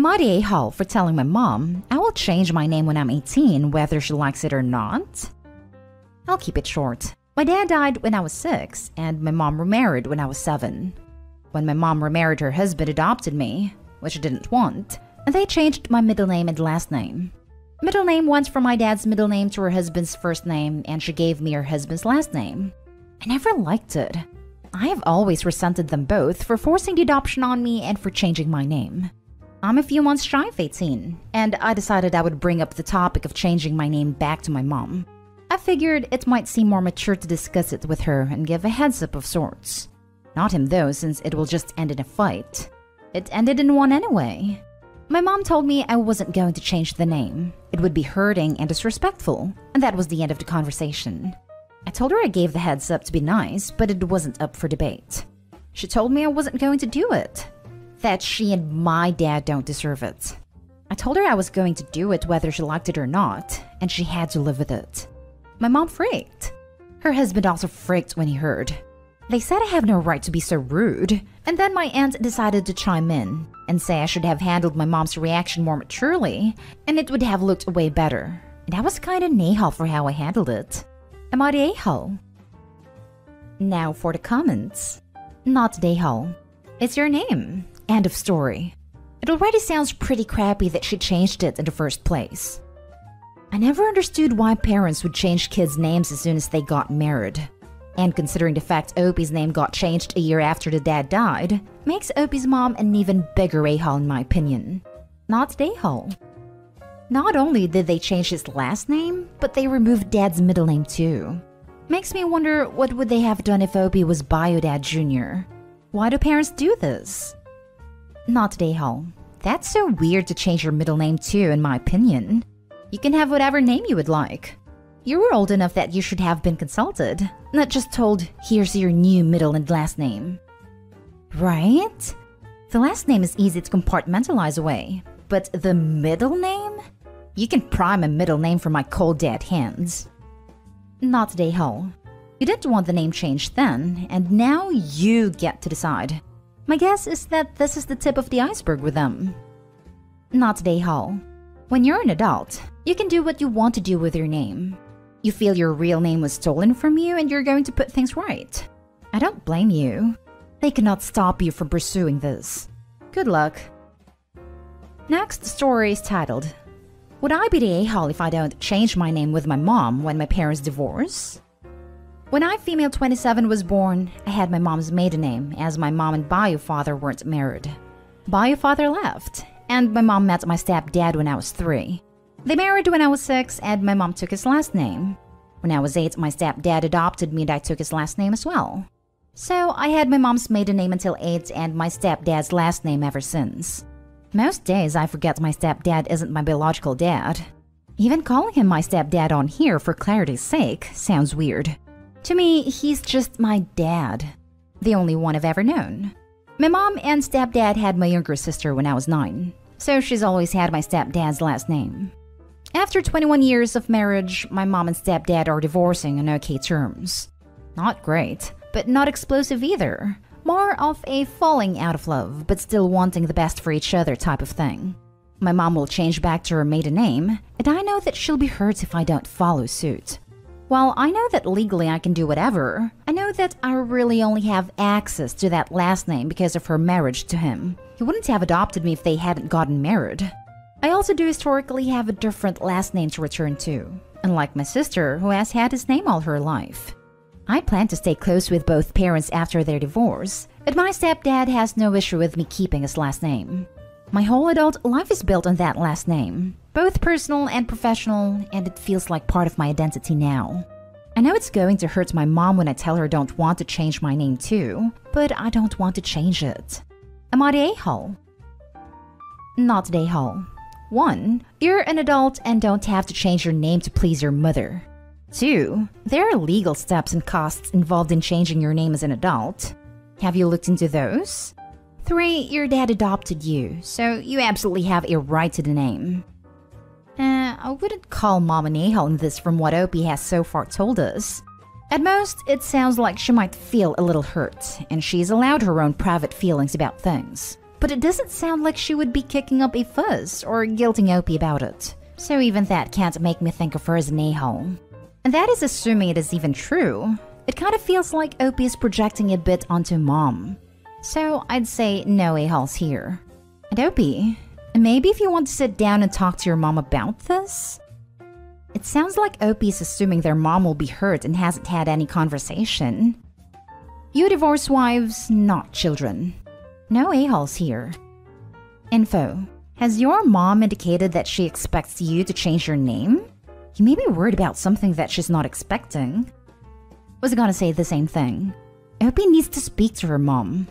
Am I the a-hole for telling my mom I will change my name when I'm 18 whether she likes it or not? I'll keep it short. My dad died when I was 6 and my mom remarried when I was 7. When my mom remarried, her husband adopted me, which I didn't want, and they changed my middle name and last name. Middle name went from my dad's middle name to her husband's first name, and she gave me her husband's last name. I never liked it. I have always resented them both for forcing the adoption on me and for changing my name. I'm a few months shy of 18, and I decided I would bring up the topic of changing my name back to my mom. I figured it might seem more mature to discuss it with her and give a heads up of sorts. Not him though, since it will just end in a fight. It ended in one anyway. My mom told me I wasn't going to change the name. It would be hurting and disrespectful, and that was the end of the conversation. I told her I gave the heads up to be nice, but it wasn't up for debate. She told me I wasn't going to do it. That she and my dad don't deserve it. I told her I was going to do it whether she liked it or not, and she had to live with it. My mom freaked. Her husband also freaked when he heard. They said I have no right to be so rude, and then my aunt decided to chime in and say I should have handled my mom's reaction more maturely, and it would have looked way better. And I was kinda a-hole for how I handled it. Am I the a-hole? Now for the comments. Not the a-hole. It's your name. End of story. It already sounds pretty crappy that she changed it in the first place. I never understood why parents would change kids' names as soon as they got married. And considering the fact Opie's name got changed a year after the dad died, makes Opie's mom an even bigger a-hole in my opinion. Not the a-hole. Not only did they change his last name, but they removed Dad's middle name too. Makes me wonder what would they have done if Opie was Bio Dad Jr. Why do parents do this? Not the a-hole. That's so weird to change your middle name too, in my opinion. You can have whatever name you would like. You were old enough that you should have been consulted, not just told, here's your new middle and last name. Right? The last name is easy to compartmentalize away, but the middle name? You can prime a middle name from my cold dead hands. Not the a-hole. You didn't want the name changed then, and now you get to decide. My guess is that this is the tip of the iceberg with them. Not the a-hole. When you're an adult, you can do what you want to do with your name. You feel your real name was stolen from you and you're going to put things right. I don't blame you. They cannot stop you from pursuing this. Good luck. Next story is titled, Would I be the a-hole if I don't change my name with my mom when my parents divorce? When I, female 27, was born, I had my mom's maiden name as my mom and bio father weren't married. Bio father left, and my mom met my stepdad when I was 3. They married when I was 6, and my mom took his last name. When I was 8, my stepdad adopted me and I took his last name as well. So I had my mom's maiden name until 8 and my stepdad's last name ever since. Most days I forget my stepdad isn't my biological dad. Even calling him my stepdad on here for clarity's sake sounds weird. To me, he's just my dad. The only one I've ever known. My mom and stepdad had my younger sister when I was 9, so she's always had my stepdad's last name. After 21 years of marriage, my mom and stepdad are divorcing on okay terms. Not great, but not explosive either. More of a falling out of love, but still wanting the best for each other type of thing. My mom will change back to her maiden name, and I know that she'll be hurt if I don't follow suit. While I know that legally I can do whatever, I know that I really only have access to that last name because of her marriage to him. He wouldn't have adopted me if they hadn't gotten married. I also do historically have a different last name to return to, unlike my sister who has had his name all her life. I plan to stay close with both parents after their divorce, and my stepdad has no issue with me keeping his last name. My whole adult life is built on that last name, both personal and professional, and it feels like part of my identity now. I know it's going to hurt my mom when I tell her I don't want to change my name too, but I don't want to change it. Am I the a-hole? Not the a-hole. 1. You're an adult and don't have to change your name to please your mother. 2. There are legal steps and costs involved in changing your name as an adult. Have you looked into those? 3. Your dad adopted you, so you absolutely have a right to the name. I wouldn't call Mom an a-hole in this from what Opie has so far told us. At most, it sounds like she might feel a little hurt, and she's allowed her own private feelings about things. but it doesn't sound like she would be kicking up a fuss or guilting Opie about it. So even that can't make me think of her as an a-hole. And that is assuming it is even true. It kind of feels like Opie is projecting a bit onto Mom. So I'd say no a-holes here. And Opie, maybe if you want to sit down and talk to your mom about this? It sounds like Opie is assuming their mom will be hurt and hasn't had any conversation. You divorce wives, not children. No a-holes here. Info. Has your mom indicated that she expects you to change your name? You may be worried about something that she's not expecting. Was gonna say the same thing. Opie needs to speak to her mom.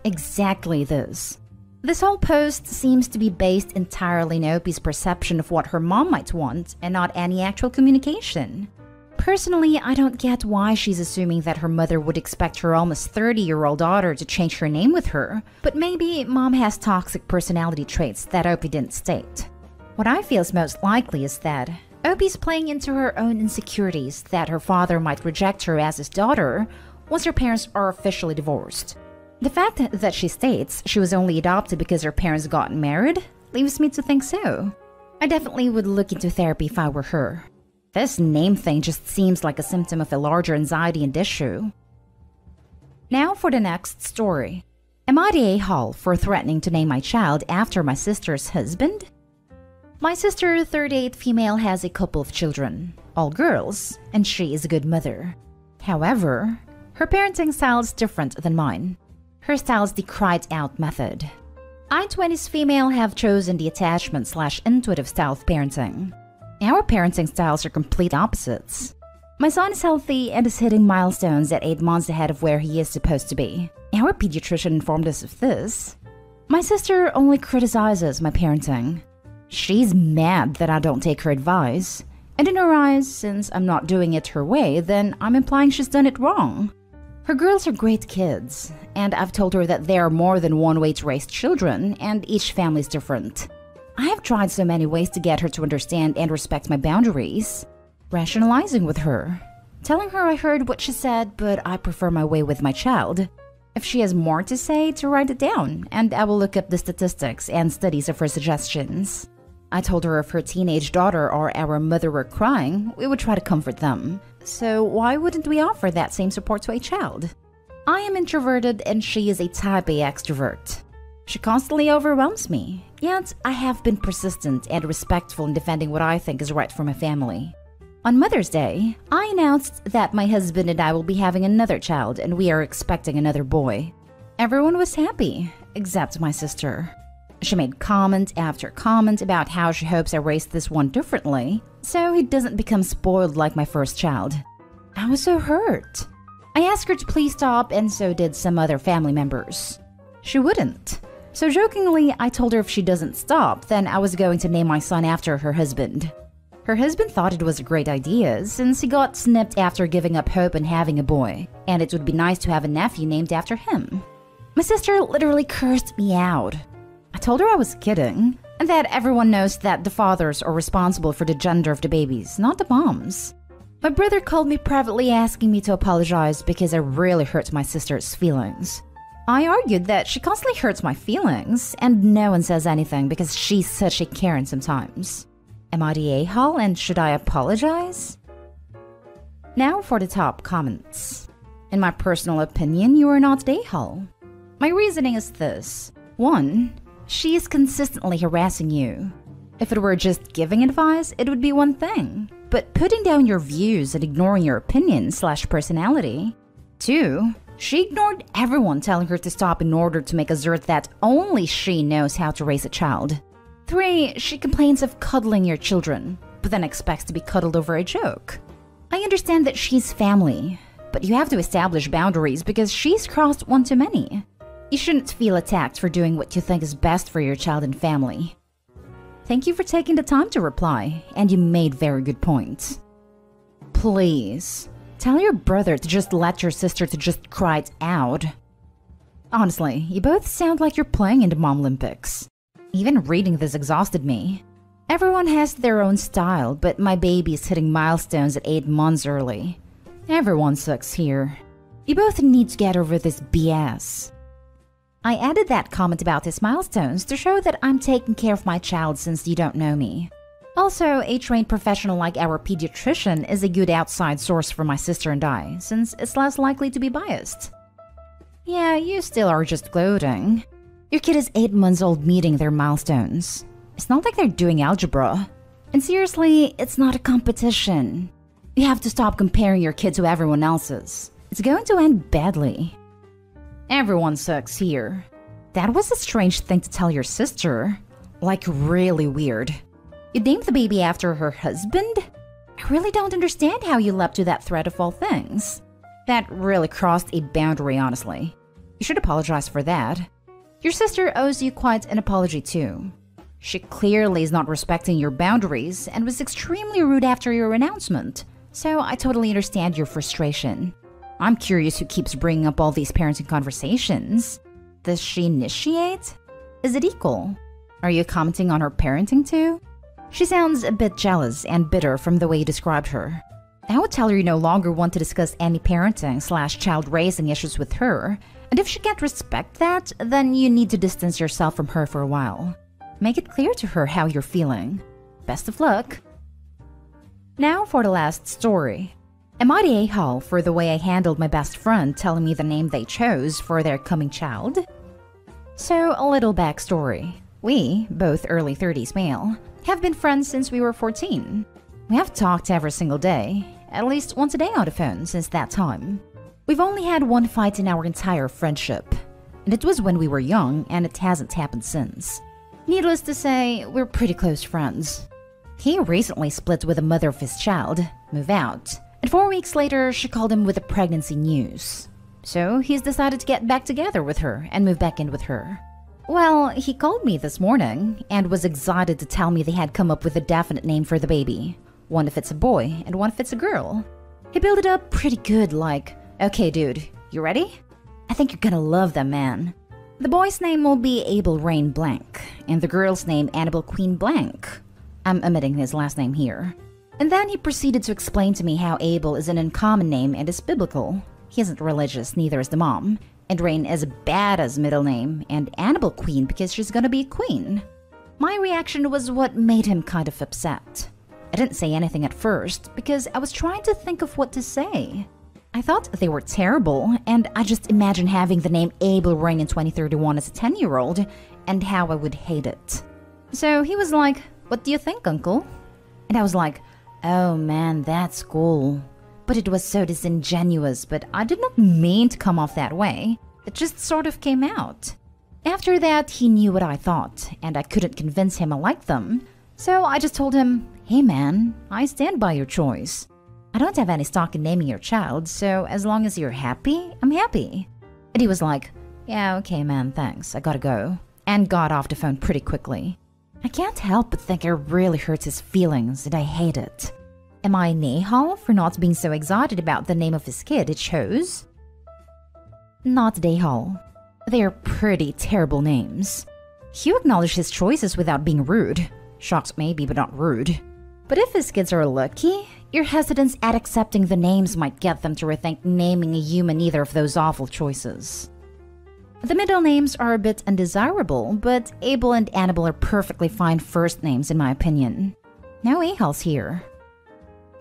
Exactly this. This whole post seems to be based entirely in Opie's perception of what her mom might want and not any actual communication. Personally, I don't get why she's assuming that her mother would expect her almost 30-year-old daughter to change her name with her, but maybe Mom has toxic personality traits that Opie didn't state. What I feel is most likely is that Opie's playing into her own insecurities that her father might reject her as his daughter once her parents are officially divorced. The fact that she states she was only adopted because her parents got married leaves me to think so. I definitely would look into therapy if I were her. This name thing just seems like a symptom of a larger anxiety and issue. Now for the next story. Am I the a-hole for threatening to name my child after my sister's husband? My sister, 38 female, has a couple of children, all girls, and she is a good mother. However, her parenting style is different than mine. Her style is the cried-out method. I, 20s female, have chosen the attachment/intuitive style of parenting. Our parenting styles are complete opposites. My son is healthy and is hitting milestones at 8 months ahead of where he is supposed to be. Our pediatrician informed us of this. My sister only criticizes my parenting. She's mad that I don't take her advice. And in her eyes, since I'm not doing it her way, then I'm implying she's done it wrong. Her girls are great kids, and I've told her that there are more than one way to raise children, and each family is different. I have tried so many ways to get her to understand and respect my boundaries. Rationalizing with her. Telling her I heard what she said, but I prefer my way with my child. If she has more to say, to write it down, and I will look up the statistics and studies of her suggestions. I told her if her teenage daughter or our mother were crying, we would try to comfort them. So why wouldn't we offer that same support to a child? I am introverted and she is a type A extrovert. She constantly overwhelms me, yet I have been persistent and respectful in defending what I think is right for my family. On Mother's Day, I announced that my husband and I will be having another child and we are expecting another boy. Everyone was happy, except my sister. She made comment after comment about how she hopes I raised this one differently, so he doesn't become spoiled like my first child. I was so hurt. I asked her to please stop, and so did some other family members. She wouldn't. So jokingly, I told her if she doesn't stop, then I was going to name my son after her husband. Her husband thought it was a great idea, since he got snipped after giving up hope on having a boy, and it would be nice to have a nephew named after him. My sister literally cursed me out. I told her I was kidding, and that everyone knows that the fathers are responsible for the gender of the babies, not the moms. My brother called me privately asking me to apologize because I really hurt my sister's feelings. I argued that she constantly hurts my feelings, and no one says anything because she's such a Karen sometimes. Am I the a-hole and should I apologize? Now for the top comments. In my personal opinion, you are not the a-hole. My reasoning is this. 1. She is consistently harassing you. If it were just giving advice, it would be one thing. But putting down your views and ignoring your opinion/personality. 2. She ignored everyone telling her to stop in order to make assert that only she knows how to raise a child. 3. She complains of cuddling your children, but then expects to be cuddled over a joke. I understand that she's family, but you have to establish boundaries because she's crossed one too many. You shouldn't feel attacked for doing what you think is best for your child and family. Thank you for taking the time to reply, and you made very good points. Please, tell your brother to just let your sister to just cry it out. Honestly, you both sound like you're playing in the Mom Olympics. Even reading this exhausted me. Everyone has their own style, but my baby is hitting milestones at 8 months early. Everyone sucks here. You both need to get over this BS. I added that comment about his milestones to show that I'm taking care of my child since you don't know me. Also, a trained professional like our pediatrician is a good outside source for my sister and I, since it's less likely to be biased. Yeah, you still are just gloating. Your kid is 8 months old meeting their milestones. It's not like they're doing algebra. And seriously, it's not a competition. You have to stop comparing your kid to everyone else's. It's going to end badly. Everyone sucks here. That was a strange thing to tell your sister. Like, really weird. You named the baby after her husband? I really don't understand how you leapt to that threat of all things. That really crossed a boundary, honestly. You should apologize for that. Your sister owes you quite an apology too. She clearly is not respecting your boundaries and was extremely rude after your announcement, so I totally understand your frustration. I'm curious who keeps bringing up all these parenting conversations. Does she initiate? Is it equal? Are you commenting on her parenting too? She sounds a bit jealous and bitter from the way you described her. I would tell her you no longer want to discuss any parenting/child raising issues with her, and if she can't respect that, then you need to distance yourself from her for a while. Make it clear to her how you're feeling. Best of luck. Now for the last story. Am I the a-hole for the way I handled my best friend telling me the name they chose for their coming child? So, a little backstory. We, both early 30s male, have been friends since we were 14. We have talked every single day, at least once a day on the phone since that time. We've only had one fight in our entire friendship, and it was when we were young, and it hasn't happened since. Needless to say, we're pretty close friends. He recently split with the mother of his child, moved out, and 4 weeks later she called him with the pregnancy news. So he's decided to get back together with her and move back in with her. Well, he called me this morning and was excited to tell me they had come up with a definite name for the baby. One if it's a boy and one if it's a girl. He built it up pretty good, like, okay dude, you ready? I think you're gonna love them, man. The boy's name will be Abel Rain Blank, and the girl's name Annabelle Queen Blank. I'm omitting his last name here. And then he proceeded to explain to me how Abel is an uncommon name and is biblical. He isn't religious, neither is the mom. And Rain is a badass middle name, and Annabelle Queen because she's gonna be a queen. My reaction was what made him kind of upset. I didn't say anything at first because I was trying to think of what to say. I thought they were terrible, and I just imagined having the name Abel Rain in 2031 as a 10-year-old and how I would hate it. So he was like, "What do you think, uncle?" And I was like, "Oh man, that's cool." But it was so disingenuous, but I did not mean to come off that way. It just sort of came out. After that, he knew what I thought, and I couldn't convince him I liked them. So I just told him, "Hey man, I stand by your choice. I don't have any stock in naming your child, so as long as you're happy, I'm happy." And he was like, "Yeah, okay man, thanks, I gotta go." And got off the phone pretty quickly. I can't help but think it really hurts his feelings, and I hate it. Am I an a-hole for not being so excited about the name of his kid he chose? Not an a-hole. They're pretty terrible names. Hugh acknowledged his choices without being rude. Shocked maybe, but not rude. But if his kids are lucky, your hesitance at accepting the names might get them to rethink naming a human either of those awful choices. The middle names are a bit undesirable, but Abel and Annabelle are perfectly fine first names in my opinion. No a-holes here.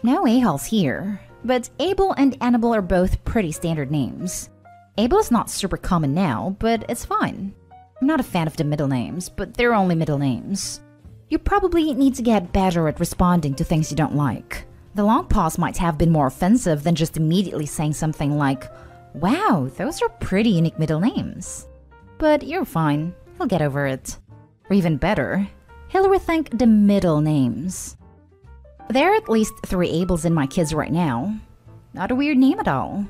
No a-holes here, but Abel and Annabelle are both pretty standard names. Abel is not super common now, but it's fine. I'm not a fan of the middle names, but they're only middle names. You probably need to get better at responding to things you don't like. The long pause might have been more offensive than just immediately saying something like, "Wow, those are pretty unique middle names." But you're fine, he'll get over it. Or even better, he'll rethink the middle names. There are at least 3 Abels in my kids right now. Not a weird name at all.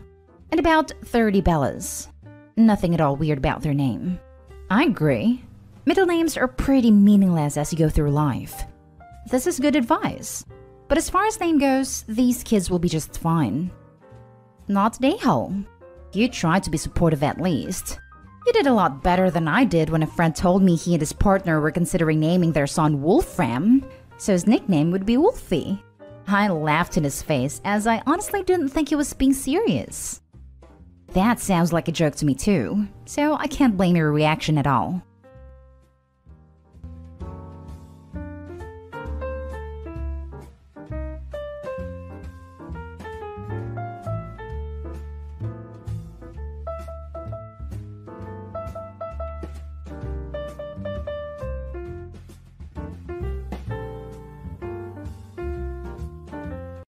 And about 30 Bellas. Nothing at all weird about their name. I agree. Middle names are pretty meaningless as you go through life. This is good advice. But as far as name goes, these kids will be just fine. Not an a-hole. You tried to be supportive at least. You did a lot better than I did when a friend told me he and his partner were considering naming their son Wolfram, so his nickname would be Wolfie. I laughed in his face as I honestly didn't think he was being serious. That sounds like a joke to me too, so I can't blame your reaction at all.